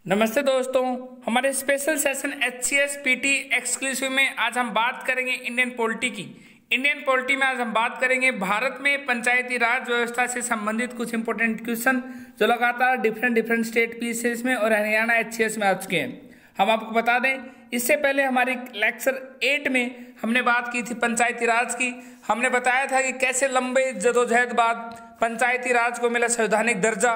नमस्ते दोस्तों, हमारे special session HCS PT exclusive में आज हम बात करेंगे इंडियन पॉलिटी की। इंडियन पॉलिटी में आज हम बात करेंगे भारत में पंचायती राज व्यवस्था से संबंधित कुछ इंपॉर्टेंट क्वेश्चन जो लगातार डिफरेंट स्टेट पीसीएस में और हरियाणा HCS में आ चुके हैं। हम आपको बता दें, इससे पहले हमारे लेक्चर 8 में हमने बात की थी पंचायती राज की। हमने बताया था कि कैसे लंबे जदोजहद बाद पंचायती राज को मिला संवैधानिक दर्जा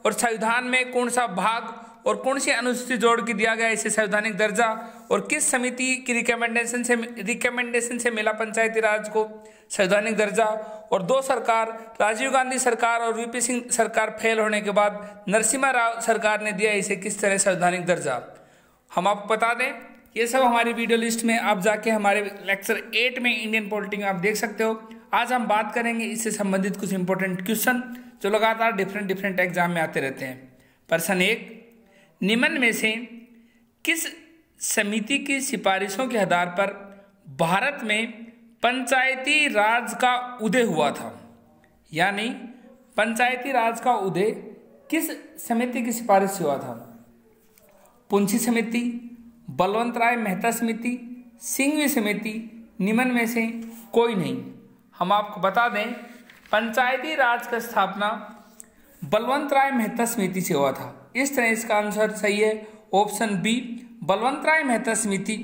और संविधान में कौन सा भाग और कौन सी अनुसूची जोड़ के दिया गया इसे संवैधानिक दर्जा और किस समिति की रिकमेंडेशन से मिला पंचायती राज को संवैधानिक दर्जा। और दो सरकार, राजीव गांधी सरकार और वीपी सिंह सरकार फेल होने के बाद नरसिम्हा राव सरकार ने दिया इसे किस तरह संवैधानिक दर्जा। हम आपको बता दें, ये सब हमारी वीडियो लिस्ट में आप जाके हमारे लेक्चर 8 में इंडियन पॉलिटी में आप देख सकते हो। आज हम बात करेंगे इससे संबंधित कुछ इंपॉर्टेंट क्वेश्चन जो लगातार डिफरेंट एग्जाम में आते रहते हैं। प्रश्न 1, निम्न में से किस समिति की सिफारिशों के आधार पर भारत में पंचायती राज का उदय हुआ था? यानी पंचायती राज का उदय किस समिति की सिफारिश से हुआ था? पुंछी समिति, बलवंत राय मेहता समिति, सिंघवी समिति, निम्न में से कोई नहीं। हम आपको बता दें, पंचायती राज का स्थापना बलवंत राय मेहता समिति से हुआ था। इस तरह इसका आंसर सही है ऑप्शन बी, बलवंत राय मेहता समिति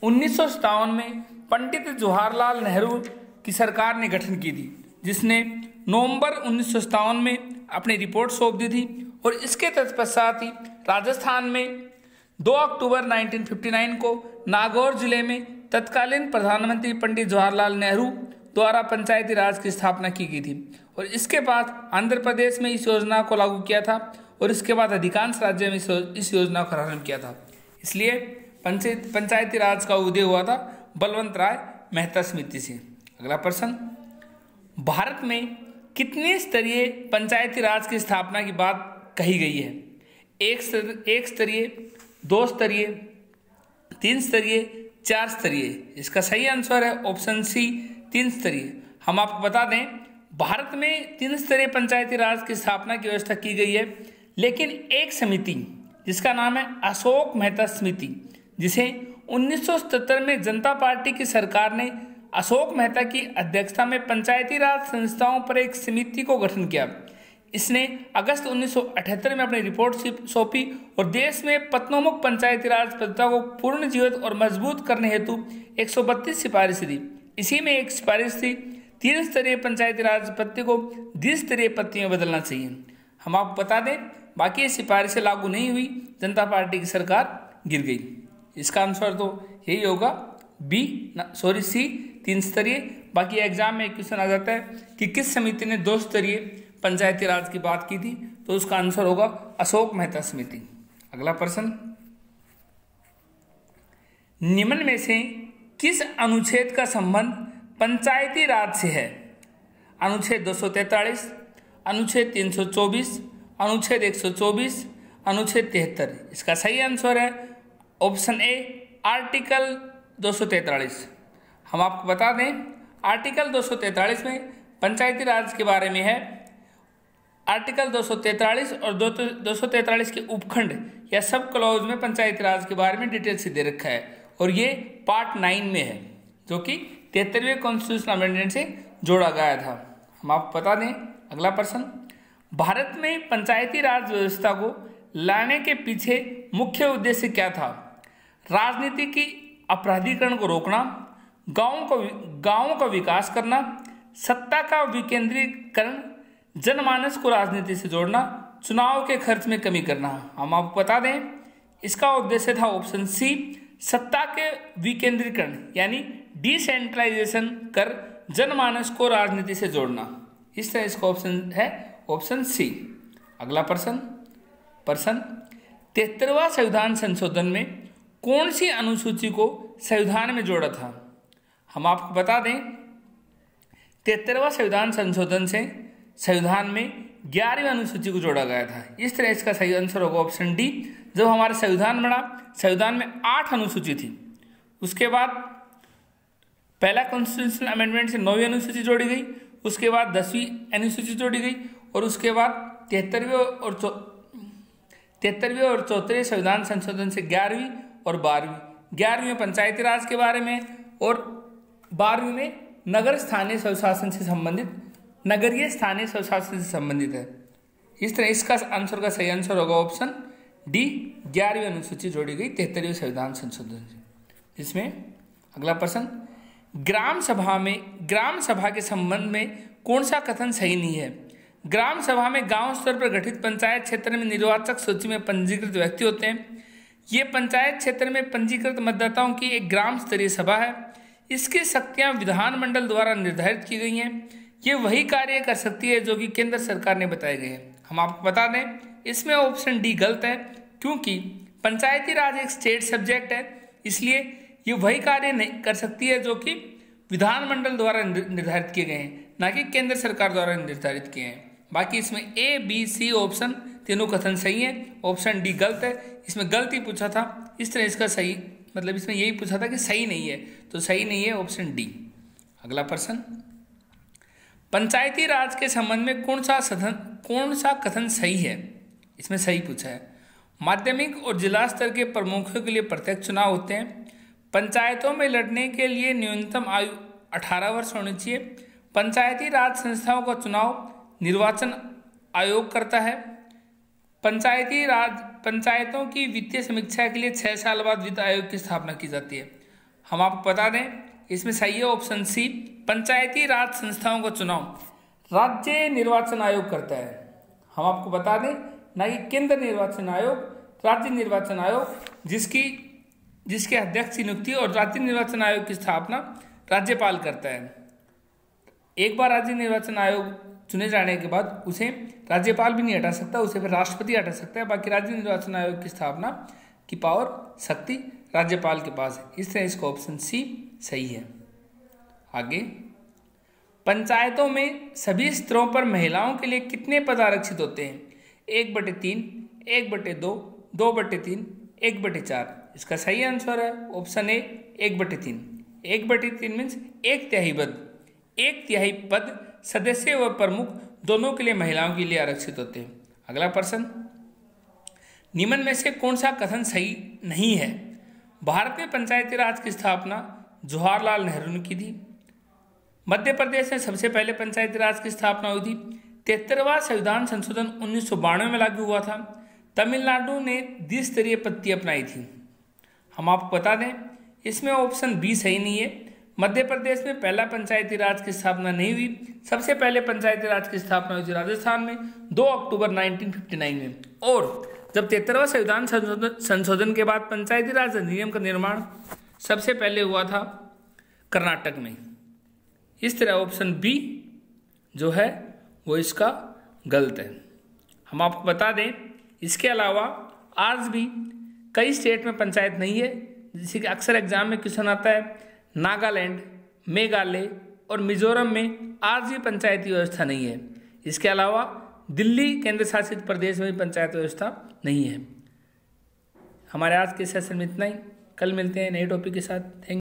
1957 में पंडित जवाहरलाल नेहरू की सरकार ने गठन की थी, जिसने नवंबर 1957 में अपनी रिपोर्ट सौंप दी थी। और इसके तत्पश्चात ही राजस्थान में 2 अक्टूबर 1959 को नागौर जिले में तत्कालीन प्रधानमंत्री पंडित जवाहरलाल नेहरू द्वारा पंचायती राज की स्थापना की गई थी। और इसके बाद आंध्र प्रदेश में इस योजना को लागू किया था और इसके बाद अधिकांश राज्यों में इस योजना को प्रारंभ किया था। इसलिए पंचायती राज का उदय हुआ था बलवंत राय मेहता समिति से। अगला प्रश्न, भारत में कितनी स्तरीय पंचायती राज की स्थापना की बात कही गई है? एक स्तरीय, 2 स्तरीय, 3 स्तरीय, 4 स्तरीय। इसका सही आंसर है ऑप्शन सी, 3 स्तरीय। हम आपको बता दें, भारत में 3 स्तरीय पंचायती राज की स्थापना की व्यवस्था की गई है, लेकिन एक समिति जिसका नाम है अशोक मेहता समिति, जिसे 1977 में जनता पार्टी की सरकार ने अशोक मेहता की अध्यक्षता में पंचायती राज संस्थाओं पर एक समिति को गठन किया। इसने अगस्त 1978 में अपनी रिपोर्ट सौंपी और देश में पत्नोमुख पंचायती राज पद्धति को पूर्ण जीवित और मजबूत करने हेतु 132 सिफारिश दी। इसी में एक सिफारिश थी 3 स्तरीय पंचायती राज पद्धति को द्विस्तरीय पद्धति में बदलना चाहिए। हम आपको बता दें, बाकी ये सिफारिशें लागू नहीं हुई, जनता पार्टी की सरकार गिर गई। इसका आंसर तो यही होगा सी, 3 स्तरीय। बाकी एग्जाम में एक क्वेश्चन आ जाता है कि किस समिति ने 2 स्तरीय पंचायती राज की बात की थी, तो उसका आंसर होगा अशोक मेहता समिति। अगला प्रश्न, निम्न में से किस अनुच्छेद का संबंध पंचायती राज से है? अनुच्छेद 243, अनुच्छेद 324, अनुच्छेद 124, अनुच्छेद 73। इसका सही आंसर है ऑप्शन ए, आर्टिकल 243। हम आपको बता दें, आर्टिकल 243 में पंचायती राज के बारे में है। आर्टिकल 243 और 243 के उपखंड या सब क्लॉज में पंचायती राज के बारे में डिटेल से दे रखा है, और ये पार्ट 9 में है, जो कि 73वें कॉन्स्टिट्यूशनल अमेंडमेंट से जोड़ा गया था। हम आपको बता दें, अगला प्रश्न, भारत में पंचायती राज व्यवस्था को लाने के पीछे मुख्य उद्देश्य क्या था? राजनीति की अपराधीकरण को रोकना, गांवों का विकास करना, सत्ता का विकेंद्रीकरण, जनमानस को राजनीति से जोड़ना, चुनाव के खर्च में कमी करना। हम आपको बता दें, इसका उद्देश्य था ऑप्शन सी, सत्ता के विकेंद्रीकरण यानी डिसेंट्रलाइजेशन कर जनमानस को राजनीति से जोड़ना। इस तरह इसका ऑप्शन है ऑप्शन सी। अगला प्रश्न, 73वां संविधान संशोधन में कौन सी अनुसूची को संविधान में जोड़ा था? हम आपको बता दें, 73वां संविधान संशोधन से संविधान में 11वीं अनुसूची को जोड़ा गया था। इस तरह इसका सही आंसर होगा ऑप्शन डी। जब हमारा संविधान बना, संविधान में 8 अनुसूची थी। उसके बाद पहला कॉन्स्टिट्यूशनल अमेंडमेंट से 9वीं अनुसूची जोड़ी गई, उसके बाद 10वीं अनुसूची जोड़ी गई, और उसके बाद 73वें और 73वें और 74वें संविधान संशोधन से 11वीं और 12वीं में पंचायती राज के बारे में और 12वीं में नगरीय स्थानीय स्वशासन से संबंधित है। इस तरह इसका आंसर का सही आंसर होगा ऑप्शन डी, 11वीं अनुसूची जोड़ी गई 73वें संविधान संशोधन से। इसमें अगला प्रश्न, ग्राम सभा के संबंध में कौन सा कथन सही नहीं है? ग्राम सभा में गांव स्तर पर गठित पंचायत क्षेत्र में निर्वाचक सूची में पंजीकृत व्यक्ति होते हैं। ये पंचायत क्षेत्र में पंजीकृत मतदाताओं की एक ग्राम स्तरीय सभा है। इसकी शक्तियां विधानमंडल द्वारा निर्धारित की गई हैं। ये वही कार्य कर सकती है जो कि केंद्र सरकार ने बताए गए हैं। हम आपको बता दें, इसमें ऑप्शन डी गलत है, क्योंकि पंचायती राज एक स्टेट सब्जेक्ट है, इसलिए ये वही कार्य नहीं कर सकती है जो कि विधानमंडल द्वारा निर्धारित किए गए हैं, ना कि केंद्र सरकार द्वारा निर्धारित किए हैं। बाकी इसमें ए, बी, सी ऑप्शन तीनों कथन सही है, ऑप्शन डी गलत है। इसमें गलती पूछा था, इस तरह इसका सही मतलब इसमें यही पूछा था कि सही नहीं है, तो सही नहीं है ऑप्शन डी। अगला प्रश्न, पंचायती राज के संबंध में कौन सा कथन सही है? इसमें सही पूछा है। माध्यमिक और जिला स्तर के प्रमुखों के लिए प्रत्यक्ष चुनाव होते हैं। पंचायतों में लड़ने के लिए न्यूनतम आयु 18 वर्ष होनी चाहिए। पंचायती राज संस्थाओं का चुनाव निर्वाचन आयोग करता है। पंचायतों की वित्तीय समीक्षा के लिए 6 साल बाद वित्त आयोग की स्थापना की जाती है। हम आपको बता दें, इसमें सही है ऑप्शन सी, पंचायती राज संस्थाओं का चुनाव राज्य निर्वाचन आयोग करता है। हम आपको बता दें, ना कि केंद्र निर्वाचन आयोग, राज्य निर्वाचन आयोग जिसके अध्यक्ष की नियुक्ति और राज्य निर्वाचन आयोग की स्थापना राज्यपाल करता है। एक बार राज्य निर्वाचन आयोग चुने जाने के बाद उसे राज्यपाल भी नहीं हटा सकता, उसे फिर राष्ट्रपति हटा सकता है। बाकी राज्य निर्वाचन आयोग की स्थापना की पावर, शक्ति राज्यपाल के पास है। इस तरह इसका ऑप्शन सी सही है। आगे, पंचायतों में सभी स्तरों पर महिलाओं के लिए कितने पद आरक्षित होते हैं? 1/3, 1/2, 2/3, 1/4। इसका सही आंसर है ऑप्शन ए, 1/3। 1/3 मीन्स 1/3 पद सदस्य व प्रमुख दोनों के लिए महिलाओं के लिए आरक्षित होते हैं। अगला प्रश्न, निम्न में से कौन सा कथन सही नहीं है? भारत में पंचायती राज की स्थापना जवाहरलाल नेहरू ने की थी। मध्य प्रदेश में सबसे पहले पंचायती राज की स्थापना हुई थी। 73वां संविधान संशोधन 1992 में लागू हुआ था। तमिलनाडु ने द्विस्तरीय पद्धति अपनाई थी। हम आपको बता दें, इसमें ऑप्शन बी सही नहीं है। मध्य प्रदेश में पहला पंचायती राज की स्थापना नहीं हुई। सबसे पहले पंचायती राज की स्थापना हुई थी राजस्थान में 2 अक्टूबर 1959 में। और जब 73वां संविधान संशोधन के बाद पंचायती राज अधिनियम का निर्माण सबसे पहले हुआ था कर्नाटक में। इस तरह ऑप्शन बी जो है वो इसका गलत है। हम आपको बता दें, इसके अलावा आज भी कई स्टेट में पंचायत नहीं है, जिससे कि अक्सर एग्जाम में क्वेश्चन आता है। नागालैंड, मेघालय और मिजोरम में आज भी पंचायती व्यवस्था नहीं है। इसके अलावा दिल्ली केंद्र शासित प्रदेश में भी पंचायत व्यवस्था नहीं है। हमारे आज के सेशन में इतना ही। कल मिलते हैं नए टॉपिक के साथ। Thank you.